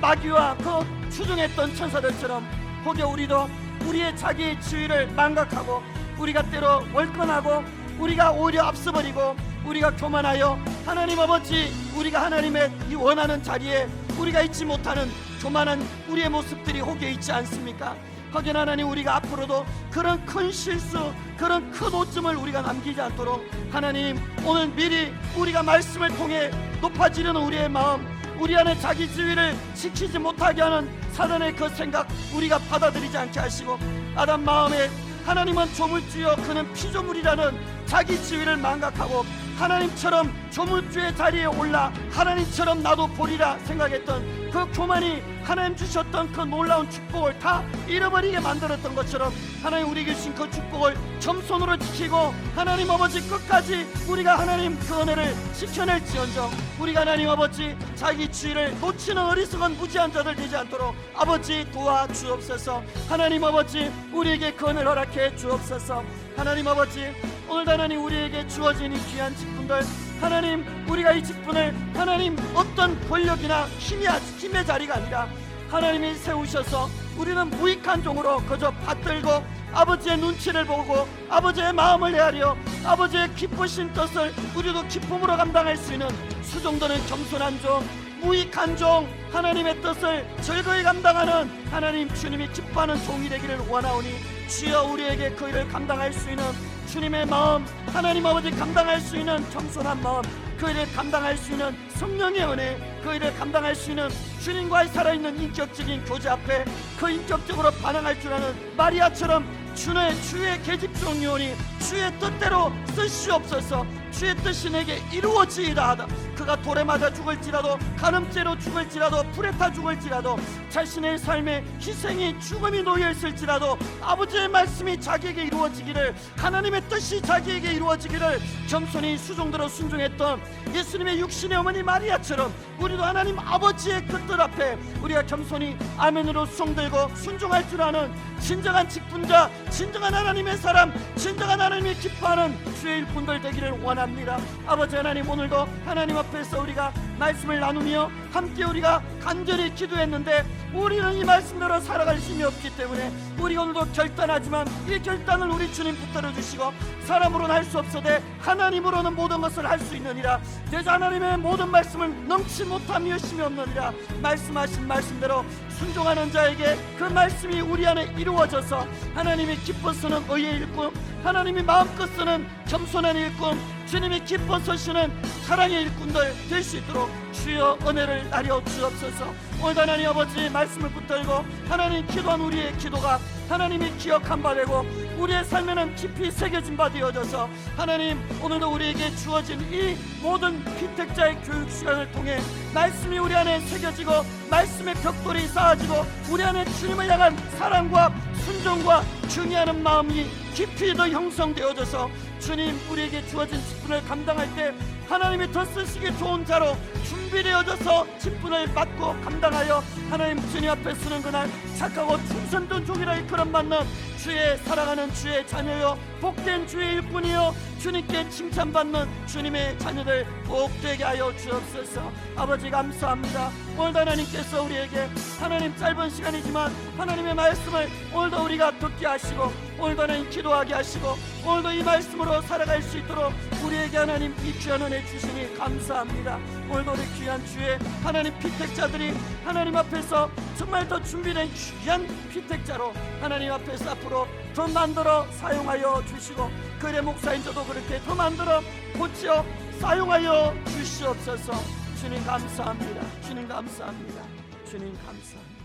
마귀와 그 추종했던 천사들처럼 혹여 우리도 우리의 자기 지위를 망각하고 우리가 때로 월권하고 우리가 오히려 앞서버리고 우리가 교만하여 하나님 아버지, 우리가 하나님의 이 원하는 자리에 우리가 있지 못하는 교만한 우리의 모습들이 혹여 있지 않습니까? 하긴 하나님, 우리가 앞으로도 그런 큰 실수, 그런 큰 오점을 우리가 남기지 않도록 하나님, 오늘 미리 우리가 말씀을 통해 높아지려는 우리의 마음, 우리 안에 자기 지위를 지키지 못하게 하는 사단의 그 생각 우리가 받아들이지 않게 하시고, 아담 마음에 하나님은 조물주여 그는 피조물이라는 자기 지위를 망각하고 하나님처럼 조물주의 자리에 올라 하나님처럼 나도 보리라 생각했던 그 교만이 하나님 주셨던 그 놀라운 축복을 다 잃어버리게 만들었던 것처럼, 하나님 우리에게 주신 그 축복을 겸손으로 지키고 하나님 아버지 끝까지 우리가 하나님 그 은혜를 지켜낼지언정, 우리가 하나님 아버지 자기 지위를 놓치는 어리석은 무지한 자들 되지 않도록 아버지 도와주옵소서. 하나님 아버지, 우리에게 그 은혜를 허락해 주옵소서. 하나님 아버지, 오늘도 하나님 우리에게 주어진 이 귀한 직분들, 하나님 우리가 이 직분을 하나님 어떤 권력이나 힘의 자리가 아니라 하나님이 세우셔서 우리는 무익한 종으로 그저 받들고 아버지의 눈치를 보고 아버지의 마음을 헤아려 아버지의 기쁘신 뜻을 우리도 기쁨으로 감당할 수 있는 수종되는 겸손한 종, 무익한 종, 하나님의 뜻을 즐거이 감당하는 하나님 주님이 기뻐하는 종이 되기를 원하오니, 주여 우리에게 그 일을 감당할 수 있는 주님의 마음, 하나님 아버지 감당할 수 있는 겸손한 마음, 그 일을 감당할 수 있는 성령의 은혜, 그 일을 감당할 수 있는 주님과의 살아있는 인격적인 교제 앞에 그 인격적으로 반응할 줄 아는 마리아처럼 주의 계집종 요원이 주의 뜻대로 쓰시옵소서. 주의 뜻이 내게 이루어지이다 하다. 그가 돌에 맞아 죽을지라도, 가늠죄로 죽을지라도, 불에 타 죽을지라도, 자신의 삶에 희생이 죽음이 놓여있을지라도 아버지의 말씀이 자기에게 이루어지기를, 하나님의 뜻이 자기에게 이루어지기를 겸손히 수종대로 순종했던 예수님의 육신의 어머니 마리아처럼 우리도 하나님 아버지의 그 뜻 앞에 우리가 겸손히 아멘으로 수종들고 순종할 줄 아는 진정한 직분자, 진정한 하나님의 사람, 진정한 하나님이 기뻐하는 주의 일꾼들 되기를 원합니다. 아버지 하나님, 오늘도 하나님 앞에서 우리가 말씀을 나누며 함께 우리가 간절히 기도했는데 우리는 이 말씀대로 살아갈 힘이 없기 때문에 우리가 오늘도 결단하지만 이 결단을 우리 주님 붙들어 주시고, 사람으로는 할 수 없어도 하나님으로는 모든 것을 할 수 있느니라. 대자 하나님의 모든 말씀을 넘치 못함이 열심히 없느니라. 말씀하신 말씀대로 순종하는 자에게 그 말씀이 우리 안에 이루어져서 하나님이 기뻐 쓰는 의의 일꾼, 하나님이 마음껏 쓰는 겸손한 일꾼, 주님이 기뻐 서시는 사랑의 일꾼들 될 수 있도록 주여 은혜를 나려 주옵소서. 오늘 하나님 아버지 말씀을 붙들고 하나님 기도한 우리의 기도가 하나님이 기억한 바 되고 우리의 삶에는 깊이 새겨진 바 되어져서 하나님 오늘도 우리에게 주어진 이 모든 피택자의 교육 시간을 통해 말씀이 우리 안에 새겨지고 말씀의 벽돌이 쌓아지고 우리 안에 주님을 향한 사랑과 순종과 중요하는 마음이 깊이 더 형성되어져서 주님 우리에게 주어진 직분을 감당할 때 하나님이 더 쓰시기 좋은 자로 준비되어져서 직분을 맡고 감당하여 하나님 주님 앞에 서는 그날 착하고 충성된 종이라 이끌어맞는 주의 사랑하는 주의 자녀여 복된 주의 일꾼이여 주님께 칭찬받는 주님의 자녀들 복 되게 하여 주옵소서. 아버지 감사합니다. 오늘도 하나님께서 우리에게 하나님 짧은 시간이지만 하나님의 말씀을 오늘도 우리가 듣게 하시고 오늘도 하나님 기도하게 하시고 오늘도 이 말씀으로 살아갈 수 있도록 우리에게 하나님 이 귀한 은혜 주시니 감사합니다. 오늘도 우리 귀한 주의 하나님 피택자들이 하나님 앞에서 정말 더 준비된 귀한 피택자로 하나님 앞에서 앞으로 더 만들어 사용하여 주시고 그래 목사인 저도 그렇게 더 만들어 고쳐 사용하여 주시옵소서. 주님 감사합니다. 주님 감사합니다. 주님 감사합니다.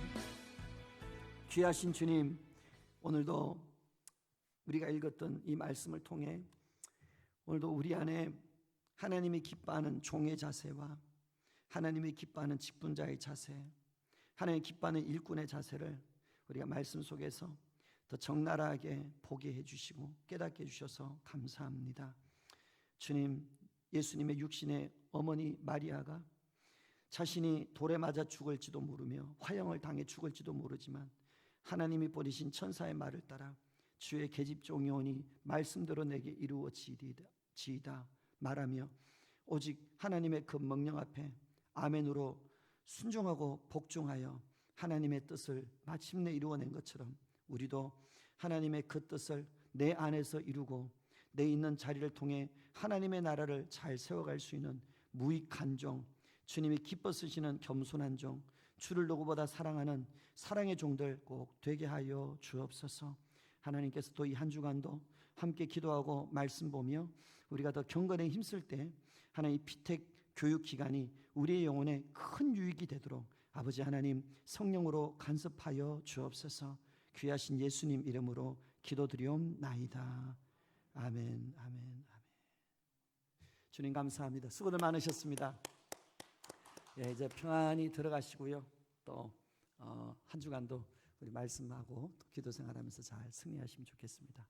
귀하신 주님, 오늘도 우리가 읽었던 이 말씀을 통해 오늘도 우리 안에 하나님이 기뻐하는 종의 자세와 하나님이 기뻐하는 직분자의 자세, 하나님이 기뻐하는 일꾼의 자세를 우리가 말씀 속에서 더 적나라하게 보게 해주시고 깨닫게 해주셔서 감사합니다. 주님, 예수님의 육신의 어머니 마리아가 자신이 돌에 맞아 죽을지도 모르며 화형을 당해 죽을지도 모르지만 하나님이 보내신 천사의 말을 따라 주의 계집종이 오니 말씀대로 내게 이루어지이다 말하며 오직 하나님의 그 명령 앞에 아멘으로 순종하고 복종하여 하나님의 뜻을 마침내 이루어낸 것처럼 우리도 하나님의 그 뜻을 내 안에서 이루고 내 있는 자리를 통해 하나님의 나라를 잘 세워갈 수 있는 무익한 종, 주님이 기뻐 쓰시는 겸손한 종, 주를 누구보다 사랑하는 사랑의 종들 꼭 되게 하여 주옵소서. 하나님께서 또 이 한 주간도 함께 기도하고 말씀 보며 우리가 더 경건에 힘쓸 때 하나님 피택 교육 기간이 우리의 영혼에 큰 유익이 되도록 아버지 하나님 성령으로 간섭하여 주옵소서. 귀하신 예수님 이름으로 기도드리옵나이다. 아멘, 아멘, 아멘. 주님 감사합니다. 수고들 많으셨습니다. 예, 이제 평안히 들어가시고요. 또 한 주간도 우리 말씀하고 또 기도 생활하면서 잘 승리하시면 좋겠습니다.